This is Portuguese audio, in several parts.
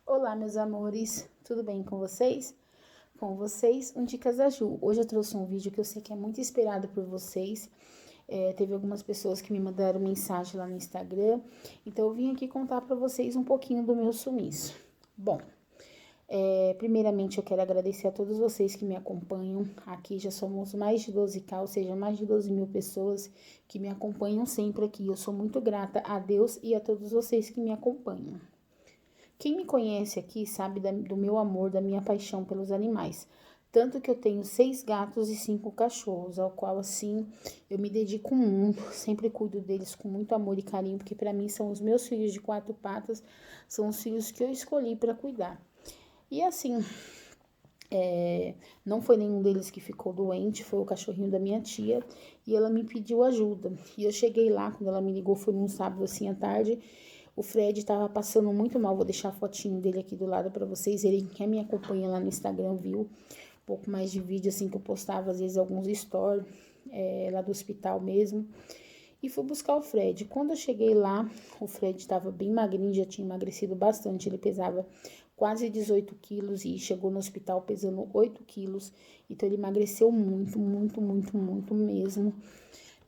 Olá, meus amores, tudo bem com vocês? Com vocês, um Dicas da Ju. Hoje eu trouxe um vídeo que eu sei que é muito esperado por vocês. Teve algumas pessoas que me mandaram mensagem lá no Instagram, então eu vim aqui contar para vocês um pouquinho do meu sumiço. Bom, primeiramente eu quero agradecer a todos vocês que me acompanham. Aqui já somos mais de 12K, ou seja, mais de 12 mil pessoas que me acompanham sempre aqui. Eu sou muito grata a Deus e a todos vocês que me acompanham. Quem me conhece aqui sabe do meu amor, da minha paixão pelos animais. Tanto que eu tenho 6 gatos e 5 cachorros, ao qual, assim, eu me dedico muito, sempre cuido deles com muito amor e carinho, porque para mim são os meus filhos de 4 patas, são os filhos que eu escolhi para cuidar. E assim, não foi nenhum deles que ficou doente, foi o cachorrinho da minha tia, e ela me pediu ajuda. E eu cheguei lá, quando ela me ligou, foi num sábado assim à tarde. O Fred tava passando muito mal, vou deixar a fotinho dele aqui do lado pra vocês. Ele quem me acompanha lá no Instagram viu um pouco mais de vídeo assim que eu postava, às vezes alguns stories lá do hospital mesmo. E fui buscar o Fred. Quando eu cheguei lá, o Fred estava bem magrinho, já tinha emagrecido bastante. Ele pesava quase 18 quilos e chegou no hospital pesando 8 quilos. Então ele emagreceu muito, muito, muito, muito mesmo.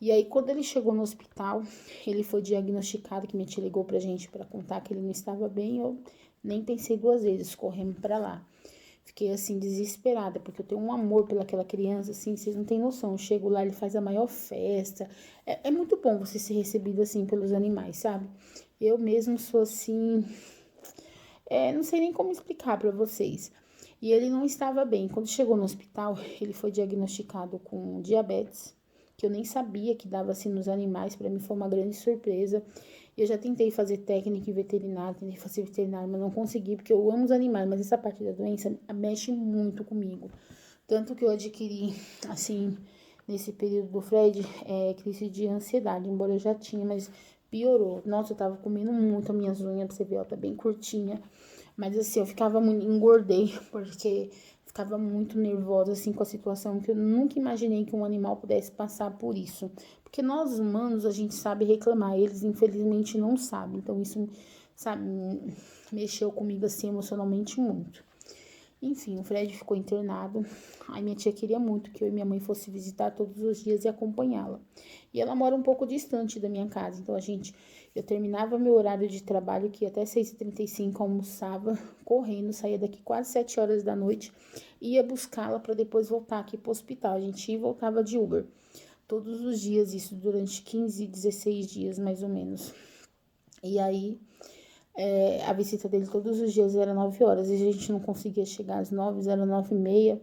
E aí, quando ele chegou no hospital, ele foi diagnosticado, que minha tia ligou pra gente pra contar que ele não estava bem, eu nem pensei duas vezes, corremos pra lá. Fiquei, assim, desesperada, porque eu tenho um amor pelaquela criança, assim, vocês não têm noção. Eu chego lá, ele faz a maior festa. É muito bom você ser recebido, assim, pelos animais, sabe? Eu mesmo sou, assim, não sei nem como explicar pra vocês. E ele não estava bem. Quando chegou no hospital, ele foi diagnosticado com diabetes, que eu nem sabia que dava assim nos animais. Para mim foi uma grande surpresa. Eu já tentei fazer técnica em veterinário, tentei fazer veterinário, mas não consegui, porque eu amo os animais, mas essa parte da doença mexe muito comigo. Tanto que eu adquiri, assim, nesse período do Fred, crise de ansiedade, embora eu já tinha, mas piorou. Nossa, eu tava comendo muito as minhas unhas, pra você ver, ó, tá bem curtinha. Mas assim, eu ficava muito, engordei, porque ficava muito nervosa, assim, com a situação, que eu nunca imaginei que um animal pudesse passar por isso. Porque nós humanos, a gente sabe reclamar, eles infelizmente não sabem. Então isso, sabe, mexeu comigo, assim, emocionalmente muito. Enfim, o Fred ficou internado. Aí minha tia queria muito que eu e minha mãe fosse visitar todos os dias e acompanhá-la. E ela mora um pouco distante da minha casa, então eu terminava meu horário de trabalho, que ia até 6h35, almoçava correndo, saía daqui quase 7 horas da noite, ia buscá-la para depois voltar aqui pro hospital. A gente ia e voltava de Uber. Todos os dias, isso durante 15, 16 dias mais ou menos. E aí, a visita dele todos os dias era 9 horas, e a gente não conseguia chegar às 9, era 9h30,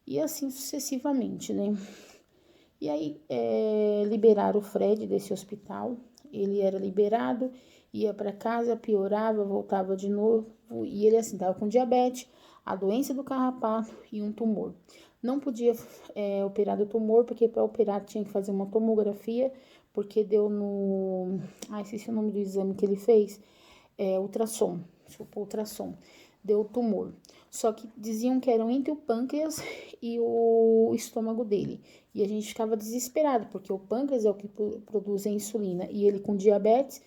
e assim sucessivamente, né? E aí, liberaram o Fred desse hospital, ele era liberado, ia para casa, piorava, voltava de novo, e ele assim, tava com diabetes, a doença do carrapato e um tumor. Não podia operar do tumor, porque para operar tinha que fazer uma tomografia, porque deu no... esqueci o nome do exame que ele fez, ultrassom, desculpa, ultrassom, deu tumor. Só que diziam que eram entre o pâncreas e o estômago dele. E a gente ficava desesperado, porque o pâncreas é o que produz a insulina. E ele com diabetes,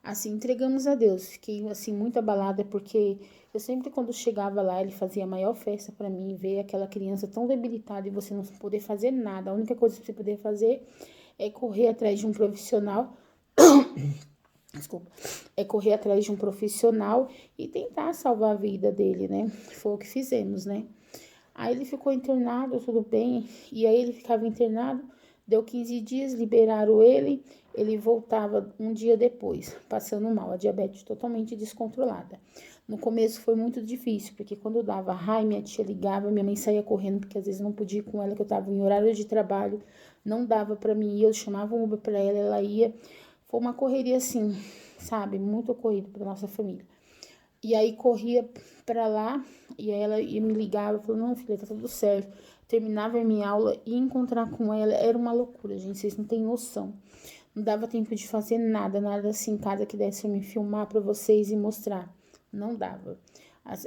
assim, entregamos a Deus. Fiquei, assim, muito abalada, porque eu sempre, quando chegava lá, ele fazia a maior festa para mim, ver aquela criança tão debilitada e você não poder fazer nada. A única coisa que você poder fazer é correr atrás de um profissional desculpa, correr atrás de um profissional e tentar salvar a vida dele, né? Foi o que fizemos, né? Aí ele ficou internado, tudo bem, e aí ele ficava internado, deu 15 dias, liberaram ele voltava um dia depois, passando mal, a diabetes totalmente descontrolada. No começo foi muito difícil, porque quando dava raiva, minha tia ligava, minha mãe saía correndo, porque às vezes não podia ir com ela, que eu tava em horário de trabalho, não dava pra mim ir, eu chamava um Uber pra ela ia. Foi uma correria assim, sabe? Muito corrido pra nossa família. E aí corria pra lá, e aí ela ia me ligava, falou, não, filha, tá tudo certo. Terminava a minha aula e encontrar com ela era uma loucura, gente, vocês não têm noção. Não dava tempo de fazer nada, nada assim em casa que desse eu me filmar pra vocês e mostrar. Não dava.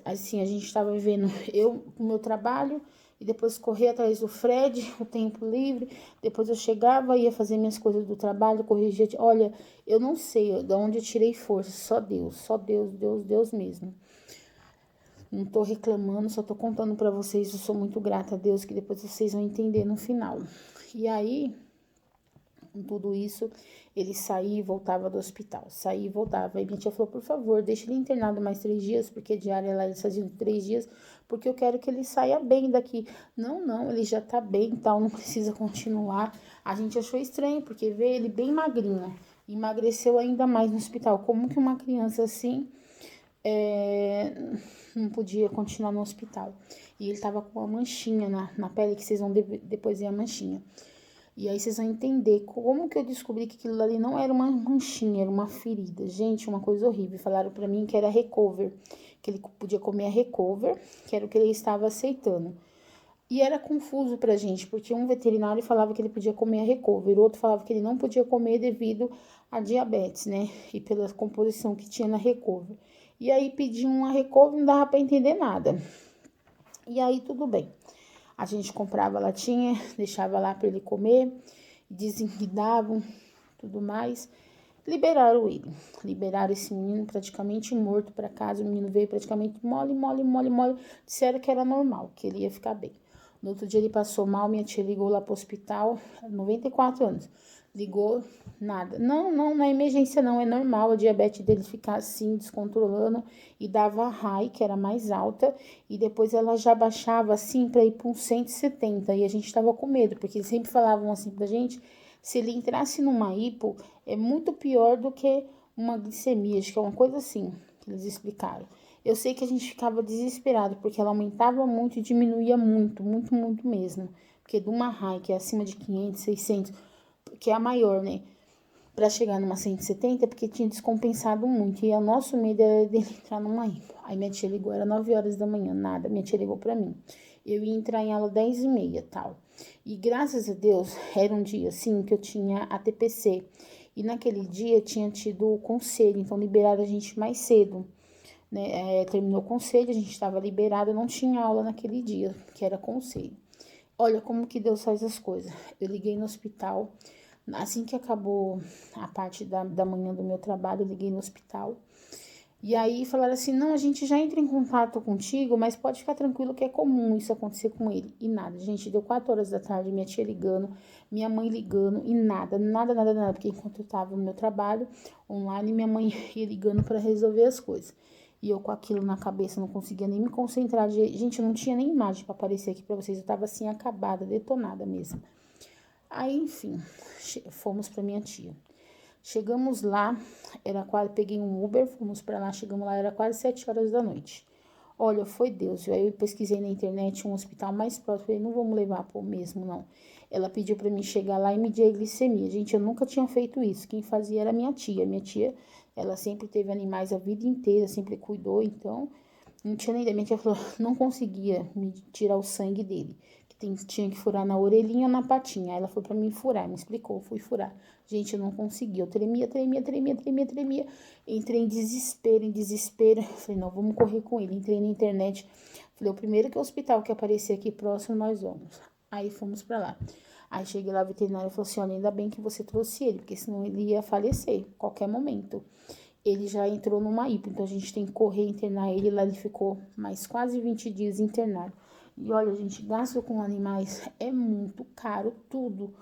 Assim, a gente tava vivendo eu com o meu trabalho, e depois correr atrás do Fred, o tempo livre. Depois eu chegava, ia fazer minhas coisas do trabalho, corrigia. Olha, eu não sei de onde eu tirei força, só Deus, Deus, Deus mesmo. Não tô reclamando, só tô contando pra vocês, eu sou muito grata a Deus, que depois vocês vão entender no final. E aí, com tudo isso, ele saía e voltava do hospital, saía e voltava. Aí minha tia falou, por favor, deixa ele internado mais 3 dias, porque a diária lá eles faziam 3 dias, porque eu quero que ele saia bem daqui. Não, ele já tá bem e tal, não precisa continuar. A gente achou estranho, porque vê ele bem magrinho, emagreceu ainda mais no hospital. Como que uma criança assim não podia continuar no hospital? E ele tava com uma manchinha na pele, que vocês vão depois ver a manchinha. E aí vocês vão entender como que eu descobri que aquilo ali não era uma manchinha, era uma ferida. Gente, uma coisa horrível. Falaram pra mim que era recover, que ele podia comer a recover, que era o que ele estava aceitando. E era confuso pra gente, porque um veterinário falava que ele podia comer a recover, o outro falava que ele não podia comer devido a diabetes, né? E pela composição que tinha na recover. E aí pediam uma recover, não dava pra entender nada. E aí tudo bem. A gente comprava latinha, deixava lá para ele comer, desenguidavam, tudo mais. Liberaram ele. Liberaram esse menino praticamente morto para casa. O menino veio praticamente mole. Disseram que era normal, que ele ia ficar bem. No outro dia ele passou mal, minha tia ligou lá pro hospital, 94 anos. Ligou, nada. Não é emergência não, é normal a diabetes dele ficar assim, descontrolando, e dava high, que era mais alta, e depois ela já baixava assim para ir para uns 170, e a gente tava com medo, porque eles sempre falavam assim pra gente, se ele entrasse numa hipo, é muito pior do que uma glicemia, acho que é uma coisa assim, que eles explicaram. Eu sei que a gente ficava desesperado, porque ela aumentava muito e diminuía muito mesmo. Porque de uma high, que é acima de 500, 600, que é a maior, né? Pra chegar numa 170, porque tinha descompensado muito. E o nosso medo era dele entrar numa hipo. Aí minha tia ligou, era 9 horas da manhã, nada. Minha tia ligou pra mim. Eu ia entrar em aula 10h30, tal. E graças a Deus, era um dia, assim, que eu tinha a TPC. E naquele dia tinha tido o conselho, então liberaram a gente mais cedo. Né? Terminou o conselho, a gente estava liberada, não tinha aula naquele dia, que era conselho. Olha como que Deus faz as coisas. Eu liguei no hospital, assim que acabou a parte da manhã do meu trabalho, eu liguei no hospital. E aí falaram assim, não, a gente já entra em contato contigo, mas pode ficar tranquilo que é comum isso acontecer com ele. E nada, gente, deu 4 horas da tarde, minha tia ligando, minha mãe ligando, e nada, porque enquanto eu tava no meu trabalho online, minha mãe ia ligando para resolver as coisas. E eu com aquilo na cabeça, não conseguia nem me concentrar. Gente, eu não tinha nem imagem para aparecer aqui para vocês, eu tava assim, acabada, detonada mesmo. Aí, enfim, fomos para minha tia. Chegamos lá, era quase, peguei um Uber, fomos pra lá, chegamos lá, era quase 7 horas da noite. Olha, foi Deus, aí eu pesquisei na internet um hospital mais próximo, falei, não vamos levar pro mesmo, não. Ela pediu pra mim chegar lá e medir a glicemia. Gente, eu nunca tinha feito isso, quem fazia era minha tia. Minha tia, ela sempre teve animais a vida inteira, sempre cuidou, então não tinha nem ideia. Minha tia falou, não conseguia me tirar o sangue dele. Tinha que furar na orelhinha ou na patinha. Aí ela foi pra mim furar, me explicou, fui furar. Gente, eu não consegui, eu tremia. Entrei em desespero. Falei, não, vamos correr com ele. Entrei na internet, falei, o primeiro que é o hospital que aparecer aqui próximo, nós vamos. Aí fomos pra lá. Aí cheguei lá, o veterinário falou assim, olha, ainda bem que você trouxe ele, porque senão ele ia falecer, a qualquer momento. Ele já entrou numa hipo, então a gente tem que correr internar ele. Lá ele ficou mais quase 20 dias internado. E olha, gente, gasto com animais é muito caro, tudo.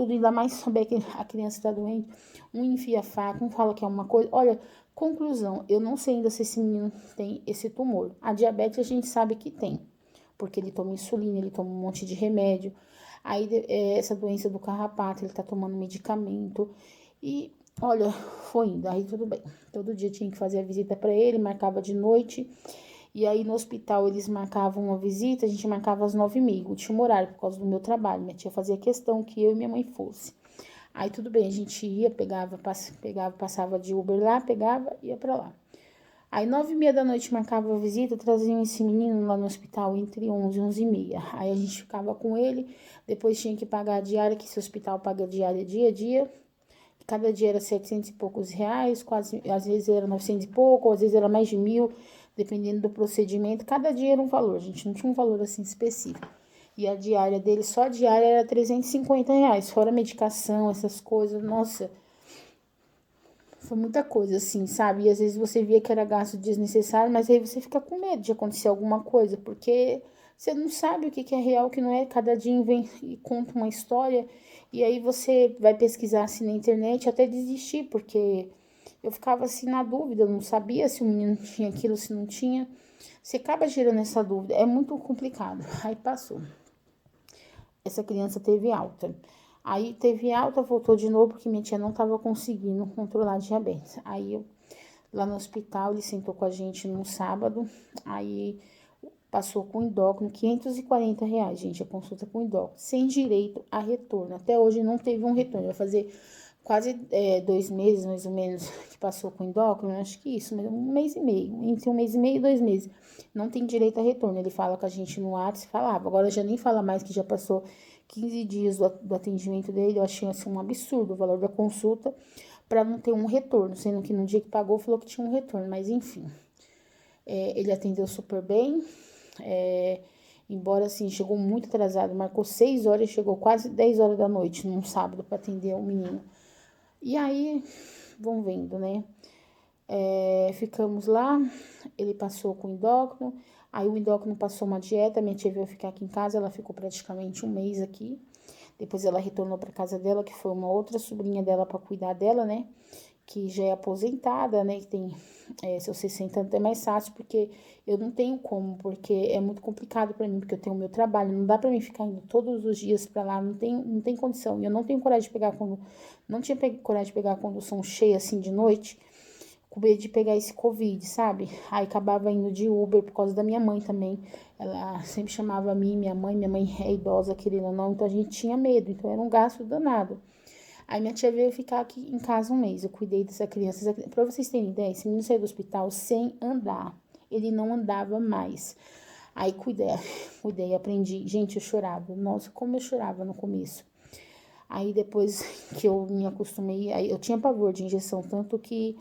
Ainda mais saber que a criança tá doente. Um enfia a faca, um fala que é uma coisa. Olha, conclusão, eu não sei ainda se esse menino tem esse tumor. A diabetes a gente sabe que tem, porque ele toma insulina, ele toma um monte de remédio. Aí, essa doença do carrapato, ele tá tomando medicamento. E, olha, foi indo, aí tudo bem. Todo dia tinha que fazer a visita pra ele, marcava de noite. E aí no hospital eles marcavam uma visita, a gente marcava às 9h30, último horário, por causa do meu trabalho. Minha tia fazia questão que eu e minha mãe fosse. Aí tudo bem, a gente ia, passava de Uber lá, ia pra lá. Aí 9h30 da noite marcava a visita, traziam esse menino lá no hospital entre 11 e 11h30. Aí a gente ficava com ele, depois tinha que pagar a diária, que esse hospital paga diária dia a dia. Cada dia era 700 e poucos reais, quase, às vezes era 900 e pouco, às vezes era mais de 1.000, dependendo do procedimento. Cada dia era um valor, gente, não tinha um valor assim específico. E a diária dele, só a diária era 350 reais, fora medicação, essas coisas. Nossa, Foi muita coisa, assim, sabe? E às vezes você via que era gasto desnecessário, mas aí você fica com medo de acontecer alguma coisa, porque você não sabe o que que é real, o que não é. Cada dia vem e conta uma história, e aí você vai pesquisar assim na internet até desistir, porque eu ficava assim na dúvida, eu não sabia se o menino tinha aquilo, se não tinha. Você acaba gerando essa dúvida, é muito complicado. Aí passou. Essa criança teve alta. Aí teve alta, voltou de novo, porque minha tia não estava conseguindo controlar a diabetes. Aí eu, lá no hospital, ele sentou com a gente no sábado, aí passou com endócrino, R$ 540, gente, a consulta com endócrino, sem direito a retorno. Até hoje não teve um retorno, vai fazer quase 2 meses, mais ou menos, que passou com endócrino, acho que isso, mas 1 mês e meio, entre 1 mês e meio e 2 meses. Não tem direito a retorno. Ele fala com a gente no WhatsApp, falava, agora já nem fala mais, que já passou 15 dias do atendimento dele. Eu achei assim um absurdo o valor da consulta para não ter um retorno, sendo que no dia que pagou falou que tinha um retorno, mas enfim. Ele atendeu super bem, embora assim, chegou muito atrasado, marcou 6 horas e chegou quase 10 horas da noite, num sábado, para atender o menino. E aí, vão vendo, né? Ficamos lá, ele passou com endócrino, aí o endócrino passou uma dieta, minha tia veio ficar aqui em casa, ela ficou praticamente 1 mês aqui, depois ela retornou para casa dela, que foi uma outra sobrinha dela para cuidar dela, né, que já é aposentada, né, que tem seus 60 anos, é mais fácil, porque eu não tenho como, porque é muito complicado para mim, porque eu tenho o meu trabalho, não dá para mim ficar indo todos os dias para lá, não tem condição, e eu não tenho coragem de pegar quando, não tinha coragem de pegar condução cheia, assim, de noite, com medo de pegar esse Covid, sabe? Aí acabava indo de Uber por causa da minha mãe também. Ela sempre chamava a mim, minha mãe é idosa, querendo ou não, então a gente tinha medo, então era um gasto danado. Aí minha tia veio ficar aqui em casa 1 mês, eu cuidei dessa criança. Pra vocês terem ideia, esse menino saiu do hospital sem andar, ele não andava mais. Aí cuidei, aprendi. Gente, eu chorava, nossa, como eu chorava no começo. Aí depois que eu me acostumei, aí eu tinha pavor de injeção, tanto que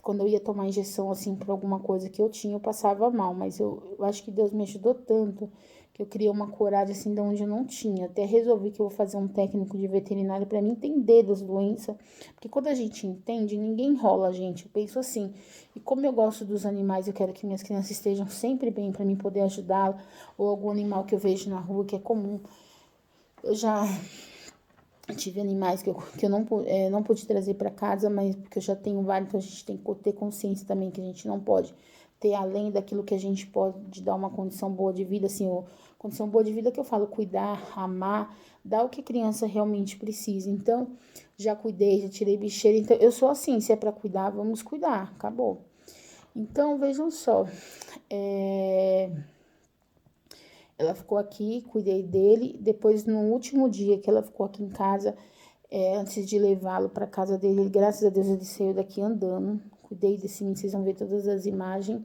quando eu ia tomar injeção, assim, por alguma coisa que eu tinha, eu passava mal. Mas eu acho que Deus me ajudou tanto, que eu criei uma coragem, assim, de onde eu não tinha. Até resolvi que eu vou fazer um técnico de veterinário para mim entender das doenças. Porque quando a gente entende, ninguém enrola a gente. Eu penso assim. E como eu gosto dos animais, eu quero que minhas crianças estejam sempre bem para mim poder ajudá-la. Ou algum animal que eu vejo na rua que é comum. Eu já tive animais que eu não pude trazer para casa, mas porque eu já tenho vários, então a gente tem que ter consciência também que a gente não pode ter além daquilo que a gente pode dar uma condição boa de vida, assim, condição boa de vida que eu falo, cuidar, amar, dar o que a criança realmente precisa. Então, já cuidei, já tirei bicheira, então eu sou assim, se é para cuidar, vamos cuidar, acabou. Então, vejam só, ela ficou aqui, cuidei dele. Depois, no último dia que ela ficou aqui em casa, antes de levá-lo para casa dele, graças a Deus ele saiu daqui andando. Cuidei desse menino, vocês vão ver todas as imagens.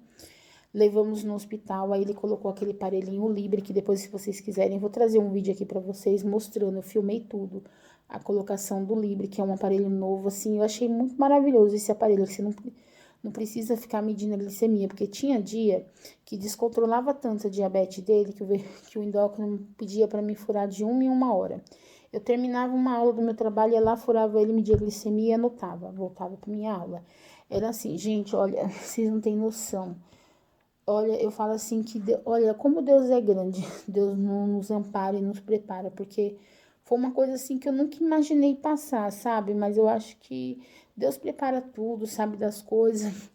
Levamos no hospital, aí ele colocou aquele aparelhinho Libre, que depois, se vocês quiserem, eu vou trazer um vídeo aqui para vocês mostrando. Eu filmei tudo, a colocação do Libre, que é um aparelho novo, assim. Eu achei muito maravilhoso esse aparelho, que você não precisa ficar medindo a glicemia, porque tinha dia que descontrolava tanto a diabetes dele que o endócrino pedia para me furar de 1 em 1 hora. Eu terminava uma aula do meu trabalho, ia lá, furava ele, media a glicemia e anotava, voltava para minha aula. Era assim, gente, olha, vocês não têm noção. Olha, eu falo assim que, olha, como Deus é grande, Deus nos ampara e nos prepara, porque foi uma coisa assim que eu nunca imaginei passar, sabe? Mas eu acho que Deus prepara tudo, sabe das coisas.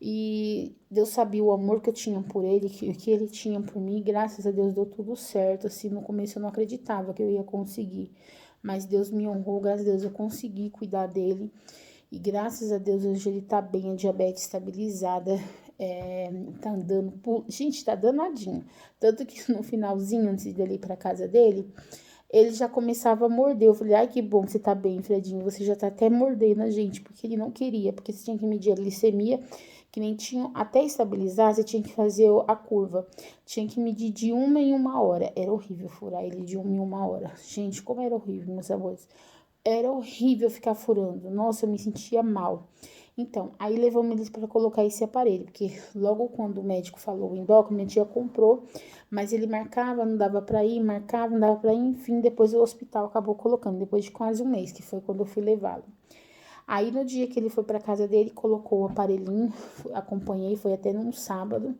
E Deus sabia o amor que eu tinha por ele, que ele tinha por mim. E graças a Deus deu tudo certo. Assim, no começo eu não acreditava que eu ia conseguir. Mas Deus me honrou, graças a Deus eu consegui cuidar dele. E graças a Deus hoje ele tá bem, a diabetes estabilizada. Tá andando, gente, tá danadinho. Tanto que no finalzinho, antes dele ir pra casa dele, ele já começava a morder. Eu falei, ai, que bom que você tá bem, Fredinho. Você já tá até mordendo a gente, porque ele não queria, porque você tinha que medir a glicemia, que nem tinha, até estabilizar, você tinha que fazer a curva. Tinha que medir de 1 em 1 hora. Era horrível furar ele de 1 em 1 hora. Gente, como era horrível, meus amores. Era horrível ficar furando. Nossa, eu me sentia mal. Então, aí levamos eles para colocar esse aparelho, porque logo quando o médico falou o endócrino, minha tia comprou, mas ele marcava, não dava para ir, marcava, não dava para ir, enfim, depois o hospital acabou colocando, depois de quase 1 mês, que foi quando eu fui levá-lo. Aí no dia que ele foi pra casa dele, colocou o aparelhinho, acompanhei, foi até num sábado.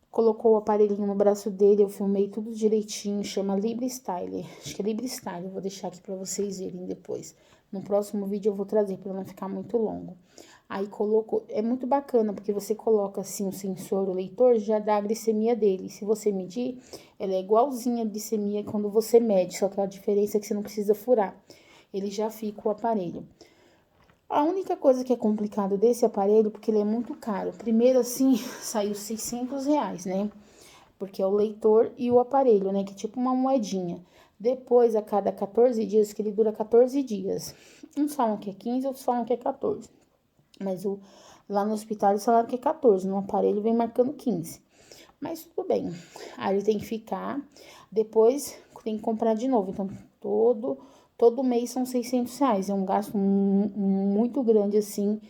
Colocou o aparelhinho no braço dele, eu filmei tudo direitinho, chama Libre Style. Acho que é Libre Style, eu vou deixar aqui pra vocês verem depois. No próximo vídeo eu vou trazer, pra não ficar muito longo. Aí colocou, é muito bacana, porque você coloca assim o sensor, o leitor, já dá a glicemia dele. Se você medir, ela é igualzinha a glicemia quando você mede, só que a diferença é que você não precisa furar. Ele já fica o aparelho. A única coisa que é complicado desse aparelho, porque ele é muito caro. Primeiro, assim, saiu R$600, né? Porque é o leitor e o aparelho, né? Que é tipo uma moedinha. Depois, a cada 14 dias, que ele dura 14 dias. Uns falam que é 15, outros falam que é 14. Mas lá no hospital eles falaram que é 14. No aparelho vem marcando 15. Mas tudo bem. Aí ele tem que ficar. Depois tem que comprar de novo. Então, todo mês são R$600. É um gasto muito grande, assim.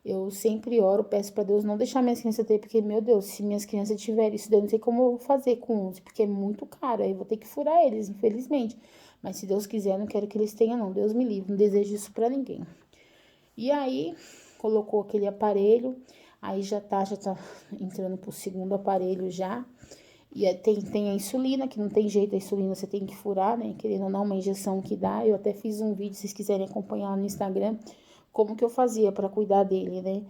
Eu sempre oro, peço pra Deus não deixar minhas crianças ter, porque, meu Deus, se minhas crianças tiverem isso, eu não sei como eu vou fazer com 11, porque é muito caro. Aí eu vou ter que furar eles, infelizmente. Mas se Deus quiser, eu não quero que eles tenham, não. Deus me livre, não desejo isso pra ninguém. E aí, colocou aquele aparelho, aí já tá entrando pro segundo aparelho já. E tem a insulina, que não tem jeito, a insulina você tem que furar, né? Querendo ou não, uma injeção que dá. Eu até fiz um vídeo, se vocês quiserem acompanhar no Instagram, como que eu fazia para cuidar dele, né?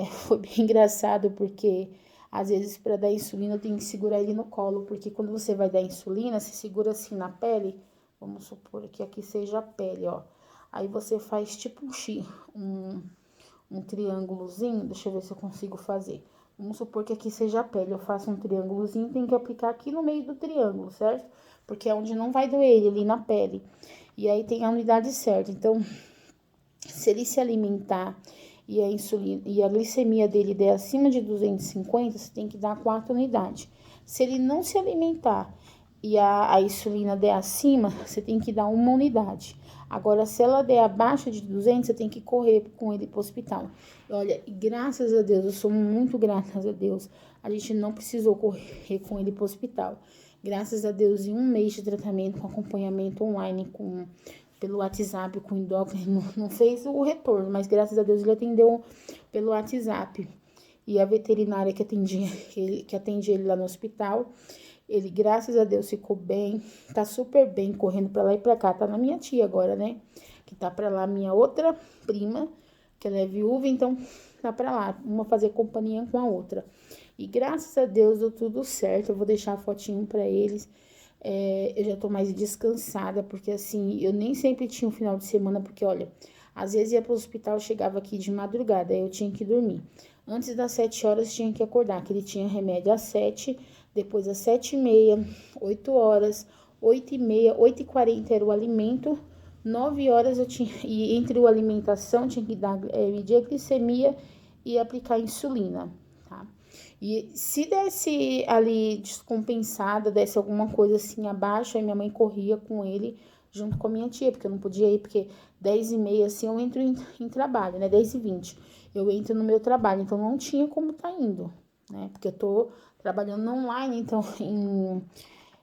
Foi bem engraçado, porque às vezes para dar insulina eu tenho que segurar ele no colo, porque quando você vai dar insulina, você segura assim na pele, vamos supor que aqui seja a pele, ó. Aí você faz tipo um triângulozinho, deixa eu ver se eu consigo fazer. Vamos supor que aqui seja a pele, eu faço um triângulozinho, tem que aplicar aqui no meio do triângulo, certo? Porque é onde não vai doer ele, ali na pele. E aí tem a unidade certa. Então, se ele se alimentar e a insulina e a glicemia dele der acima de 250, você tem que dar 4 unidades. Se ele não se alimentar e a insulina der acima, você tem que dar 1 unidade. Agora, se ela der abaixo de 200, você tem que correr com ele pro hospital. Olha, graças a Deus, eu sou muito grata a Deus, a gente não precisou correr com ele pro hospital. Graças a Deus, em um mês de tratamento, com acompanhamento online, pelo WhatsApp, com o endócrino, não fez o retorno, mas graças a Deus ele atendeu pelo WhatsApp. E a veterinária que atende ele lá no hospital, ele, graças a Deus, ficou bem, tá super bem, correndo pra lá e pra cá. Tá na minha tia agora, né? Que tá pra lá minha outra prima, que ela é viúva, então tá pra lá, uma fazer companhia com a outra. E graças a Deus deu tudo certo, eu vou deixar a fotinho pra eles. Eu já tô mais descansada, porque assim, eu nem sempre tinha um final de semana, porque olha, às vezes ia pro hospital, eu chegava aqui de madrugada, aí eu tinha que dormir. Antes das 7 horas tinha que acordar, que ele tinha remédio às 7, depois às 7h30, 8 horas, 8h30, 8h40 era o alimento, 9 horas eu tinha, e entre a alimentação tinha que medir a glicemia e aplicar insulina, tá? E se desse ali descompensada, desse alguma coisa assim abaixo, aí minha mãe corria com ele junto com a minha tia, porque eu não podia ir, porque 10h30 assim eu entro em trabalho, né? 10h20 eu entro no meu trabalho, então não tinha como tá indo, né? Porque eu tô trabalhando online, então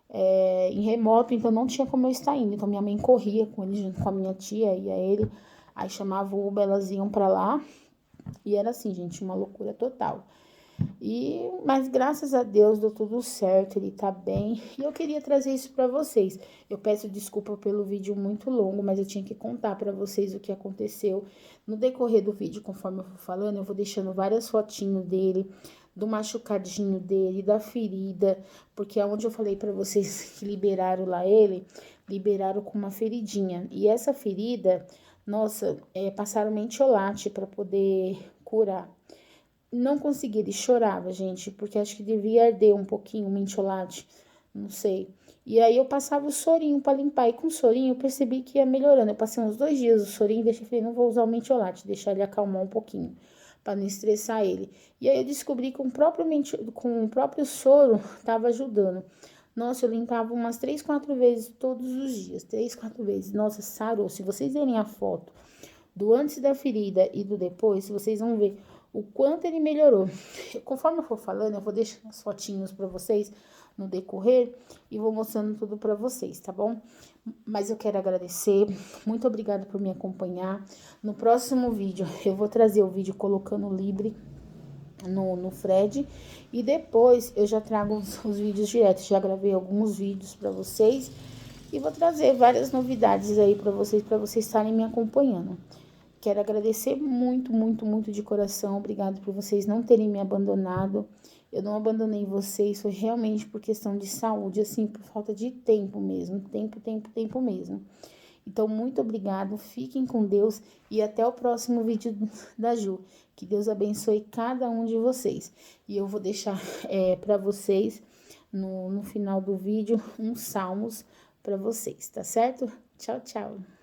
em remoto, então não tinha como eu estar indo. Então minha mãe corria com ele junto com a minha tia, ia ele, aí chamava o Uber, elas iam pra lá, e era assim, gente, uma loucura total. Mas graças a Deus deu tudo certo, ele tá bem. E eu queria trazer isso pra vocês. Eu peço desculpa pelo vídeo muito longo, mas eu tinha que contar pra vocês o que aconteceu. No decorrer do vídeo, conforme eu for falando, eu vou deixando várias fotinhos dele, do machucadinho dele, da ferida, porque aonde eu falei pra vocês que liberaram lá ele, liberaram com uma feridinha. E essa ferida, nossa, passaram mentiolate pra poder curar. Não consegui, ele chorava, gente, porque acho que devia arder um pouquinho o mentiolate, não sei. E aí eu passava o sorinho pra limpar, e com o sorinho eu percebi que ia melhorando. Eu passei uns 2 dias o sorinho, falei, não vou usar o mentiolate, deixar ele acalmar um pouquinho, pra não estressar ele. E aí eu descobri que com o próprio soro tava ajudando. Nossa, eu limpava umas 3, 4 vezes todos os dias, 3, 4 vezes. Nossa, sarou. Se vocês verem a foto do antes da ferida e do depois, vocês vão ver o quanto ele melhorou. Conforme eu for falando, eu vou deixando as fotinhos para vocês no decorrer e vou mostrando tudo para vocês, tá bom? Mas eu quero agradecer, muito obrigada por me acompanhar. No próximo vídeo, eu vou trazer o vídeo colocando o Libre no Fred, e depois eu já trago os vídeos diretos. Já gravei alguns vídeos para vocês e vou trazer várias novidades aí para vocês estarem me acompanhando. Quero agradecer muito, muito, muito de coração. Obrigado por vocês não terem me abandonado. Eu não abandonei vocês, foi realmente por questão de saúde, assim, por falta de tempo mesmo. Tempo mesmo. Então, muito obrigado, fiquem com Deus e até o próximo vídeo da Ju. Que Deus abençoe cada um de vocês. E eu vou deixar para vocês, no final do vídeo, uns salmos para vocês, tá certo? Tchau, tchau.